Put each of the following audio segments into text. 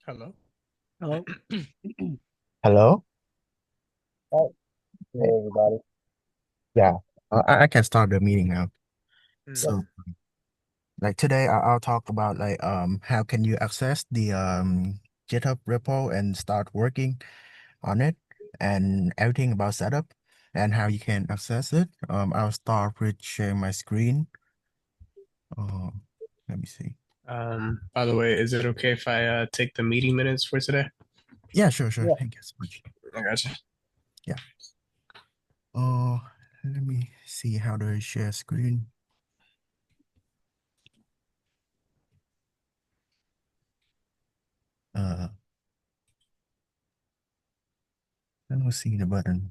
Hello. Hello. Hello? Hi. Hey. Hello, everybody. Yeah, I can start the meeting now. Mm. Yes. So, like today, I'll talk about like how can you access the GitHub repo and start working on it, and everything about setup and how you can access it. I'll start with sharing my screen. Um, Let me see. By the way, is it okay if I take the meeting minutes for today? Yeah, sure, sure. Yeah. Thank you so much. I gotcha. Yeah. Oh, let me see how to share screen. Uh, I don't see the button.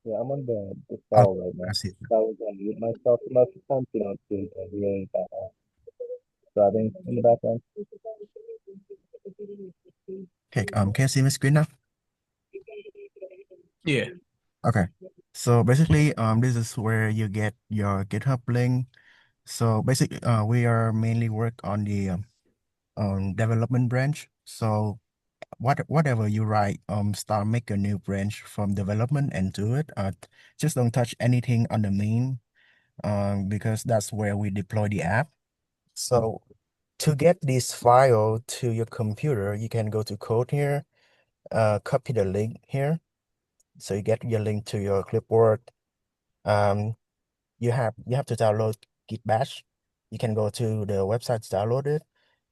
Yeah. I'm on the Oh, call right now. I see it. So I was on mute myself enough to come, to hear driving in the background. Okay, can you see my screen now? Yeah. Okay. So basically, this is where you get your GitHub link. So basically, we are mainly work on the development branch. So whatever you write, start make a new branch from development and do it. Just don't touch anything on the main, because that's where we deploy the app. So to get this file to your computer, you can go to code here, copy the link here. So you get your link to your clipboard. Um, you have to download Git Bash. You can go to the website to download it,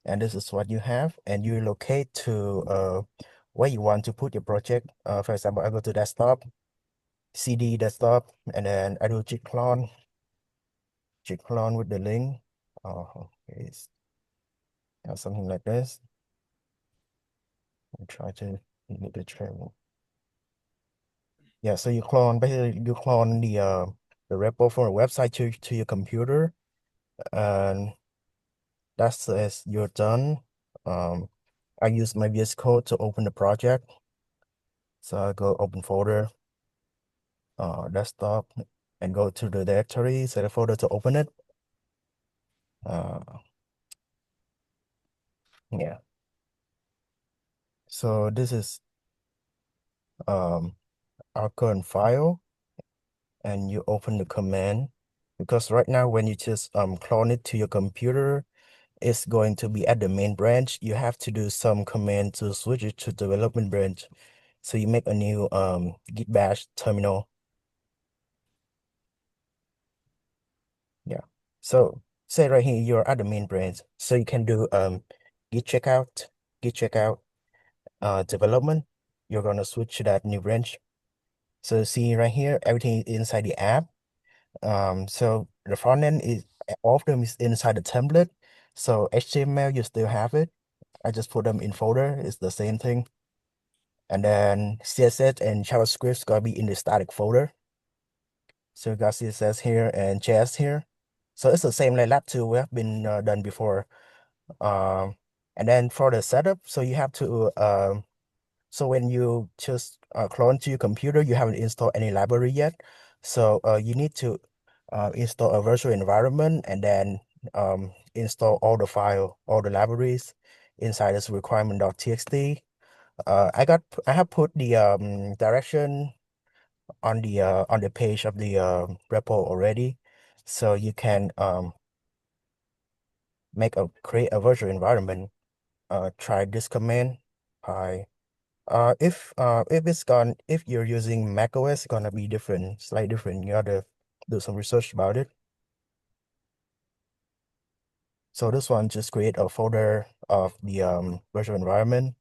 and this is what you have. And you locate to where you want to put your project. For example, I go to desktop, CD desktop, and then I do git clone with the link. Okay, something like this. I try to make the travel. Yeah, so you clone basically you clone the repo from a website to your computer, and that's as you're done. Um, I use my VS Code to open the project. So I go open folder, desktop, and go to the directory, set a folder to open it. Uh, yeah. So this is um our current file, and you open the command, because right now when you just clone it to your computer, it's going to be at the main branch. You have to do some command to switch it to development branch. So you make a new git bash terminal. Yeah. So say right here you're at the main branch. So you can do git checkout, git checkout, development. You're gonna switch to that new branch. So see right here, everything is inside the app. So the front end is all of them is inside the template. So HTML you still have it. I just put them in folder. It's the same thing. And then CSS and JavaScript's gonna be in the static folder. So you got CSS here and JS here. So it's the same like Lab2 we have been done before. Um, and then for the setup, so you have to so when you just clone to your computer, you haven't installed any library yet. So you need to install a virtual environment, and then install all the file, all the libraries inside this requirement.txt. I have put the direction on the page of the repo already, so you can create a virtual environment. Try this command. I if you're using macOS, it's gonna be different, slightly different. You gotta do some research about it. So this one just create a folder of the virtual environment,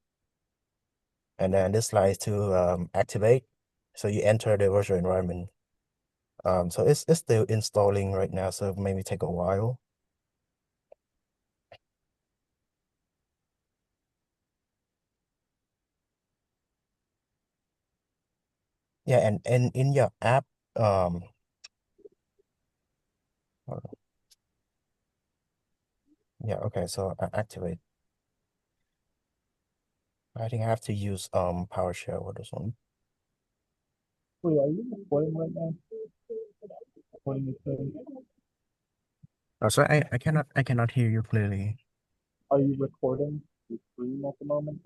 and then this slide to activate. So you enter the virtual environment. So it's still installing right now, so maybe take a while. Yeah, and in your app, um, hold on. Yeah, okay, so I activate. I think I have to use PowerShell or this one. Wait, are you recording right now? Recording this thing? Oh, so I cannot hear you clearly. Are you recording the screen at the moment?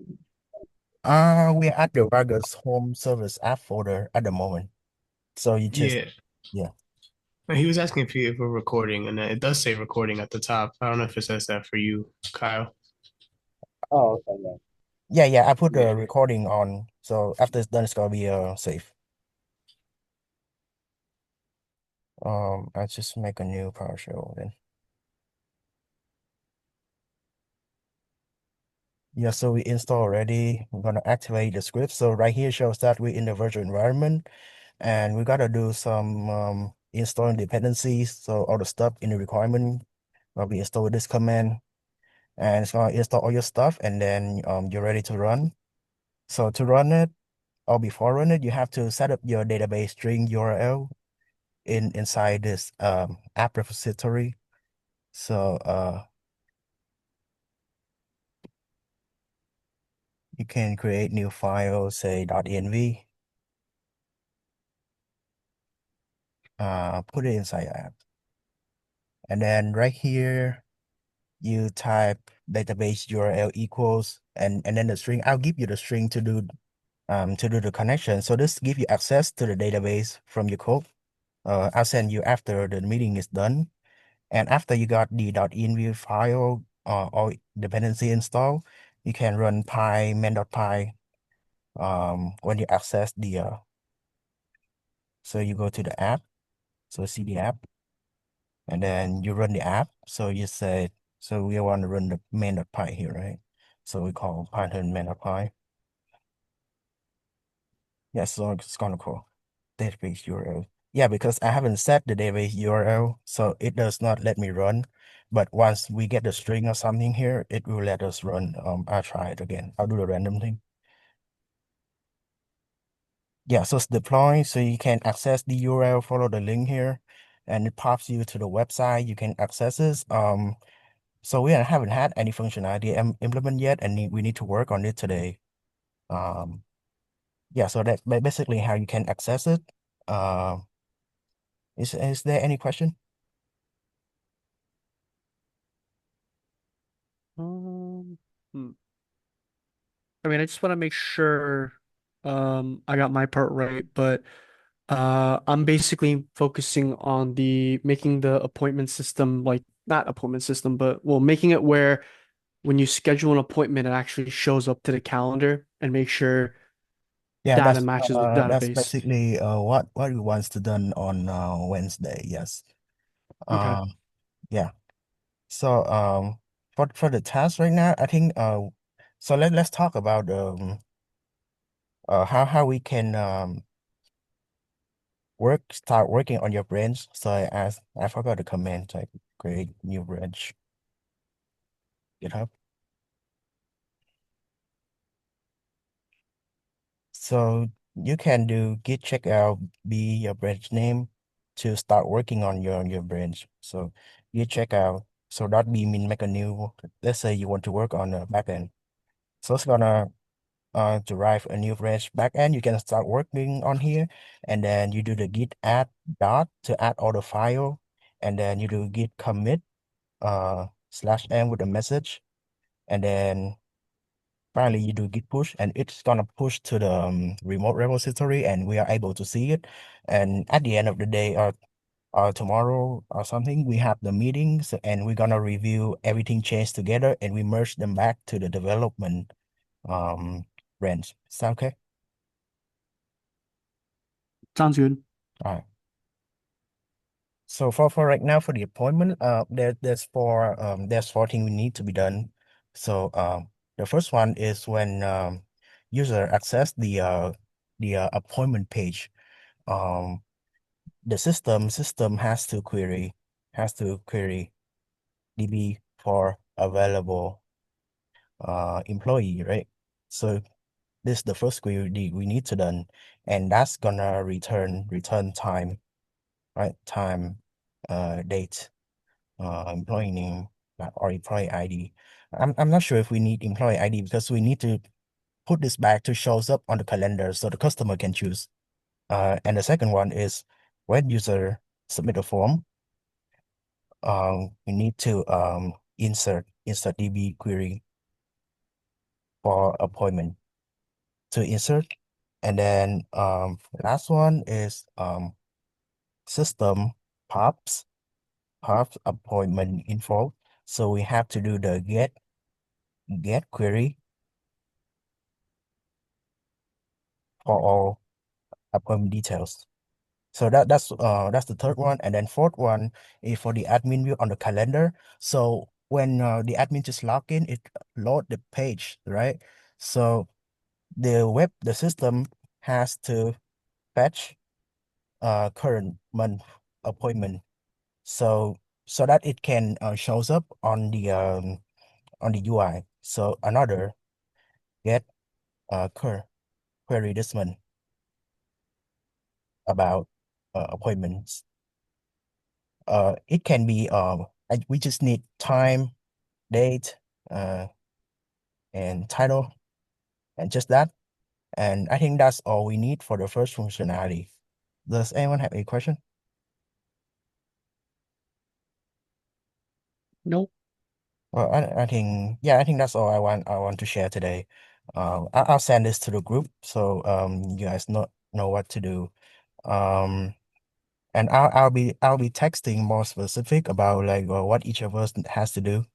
We're at the Ragus home service app folder at the moment. So you just Yeah. yeah. He was asking if we're recording, and it does say recording at the top. I don't know if it says that for you, Kyle. Oh, okay, yeah. Yeah, I put Yeah. the recording on. So after it's done, it's gonna be safe. I just make a new PowerShell then. Yeah, so we install already. We're gonna activate the script. So right here shows that we're in the virtual environment, and we gotta do some installing dependencies. So all the stuff in the requirement will be installed with this command, and it's gonna install all your stuff, and then you're ready to run. So to run it, or before run it, you have to set up your database string URL inside this app repository. So you can create new file, say .env, put it inside your app. And then right here, you type database URL equals and then the string. I'll give you the string to do the connection. So this give you access to the database from your code. I'll send you after the meeting is done. And after you got the .env file or dependency installed, you can run py main.py when you access the so you go to the app, so see the app, and then you run the app. So you say, so we want to run the main.py here, right? So we call Python main.py. Yeah, so it's gonna call database URL. Yeah, because I haven't set the database URL, so it does not let me run. But once we get the string or something here, it will let us run. I'll try it again. I'll do the random thing. Yeah, so it's deploy, so you can access the URL, follow the link here, and it pops you to the website. You can access this. So we haven't had any functionality implement yet, and we need to work on it today. Um, yeah, so that's basically how you can access it. Um, is there any question? Um, hmm. I mean, I just want to make sure I got my part right, but I'm basically focusing on the making the appointment system like not appointment system, but well, making it where when you schedule an appointment, it actually shows up to the calendar and make sure Yeah, data matches with that's database. basically what we wants to done on Wednesday. Yes. Okay. Um, yeah. So for the task right now, I think so let's talk about how we can start working on your branch. So I forgot the command type create new branch GitHub. So you can do git checkout be your branch name to start working on your branch. So git checkout. So that be mean make a new, let's say you want to work on the backend. So it's gonna derive a new branch backend. You can start working on here, and then you do the git add dot to add all the file, and then you do git commit /m with a message, and then finally you do git push, and it's gonna push to the remote repository, and we are able to see it. And at the end of the day, or tomorrow or something, we have the meetings, and we're gonna review everything changed together, and we merge them back to the development branch. Is that okay? Sounds good. All right. So for right now for the appointment, there's four things we need to be done. So the first one is when user access the appointment page. Um, the system has to query DB for available employee, right? So this is the first query we need to done, and that's gonna return time, right? Time, date, employee name, or employee ID. I'm not sure if we need employee ID because we need to put this back to shows up on the calendar so the customer can choose. And the second one is when user submit a form, we need to insert DB query for appointment to insert. And then last one is system pops appointment info. So we have to do the get query for all appointment details. So that's the third one. And then fourth one is for the admin view on the calendar. So when the admin just log in, it load the page, right? So the system has to fetch current month appointment, so that it can shows up on the UI. So another get query this month about appointments. It can be we just need time, date, and title, and just that. And I think that's all we need for the first functionality. Does anyone have any question? Nope. Well, I think I think that's all I want to share today. I'll send this to the group so you guys know what to do. And I'll be texting more specific about like what each of us has to do.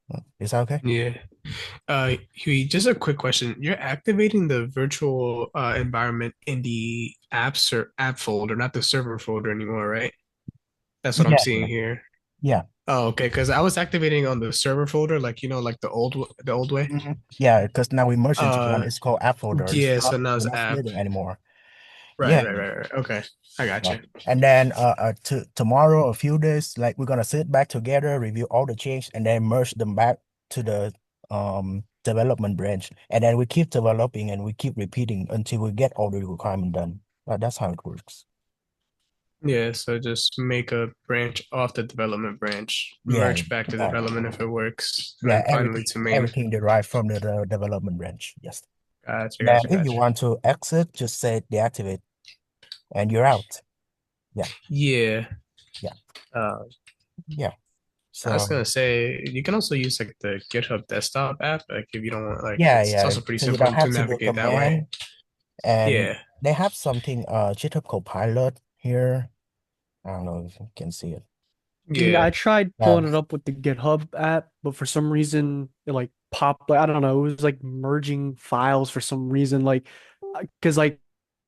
Is that okay? Yeah. Huey, just a quick question. You're activating the virtual environment in the app folder, not the server folder anymore, right? That's what I'm Yeah, seeing here. yeah. Oh, okay. Because I was activating on the server folder, like like the old way. Yeah, because now we merged into one. Uh, It's called app folder. yeah. So now We're it's not app. splitting anymore. Right, Yeah. right, right, right. Okay, I got Yeah. you. And then tomorrow, a few days, like we're gonna sit back together, review all the changes, and then merge them back to the development branch. And then we keep developing and we keep repeating until we get all the requirement done. That's how it works. Yeah. So just make a branch off the development branch, Yeah, merge back to development if it works, and yeah, then finally to main. everything derived from the development branch. Yes. Gotcha, Then gotcha, if you gotcha. want to exit, just say deactivate and you're out. Yeah, Yeah. yeah, Uh, yeah. I was So gonna say you can also use like the GitHub desktop app, like if you don't want it's yeah. also pretty So you don't simple to have to do navigate that way. command. And Yeah. they have something GitHub Copilot here. I don't know if you can see it. Yeah, Yeah. I tried Um, pulling it up with the GitHub app, but for some reason it like popped, like I don't know, it was like merging files for some reason, like because like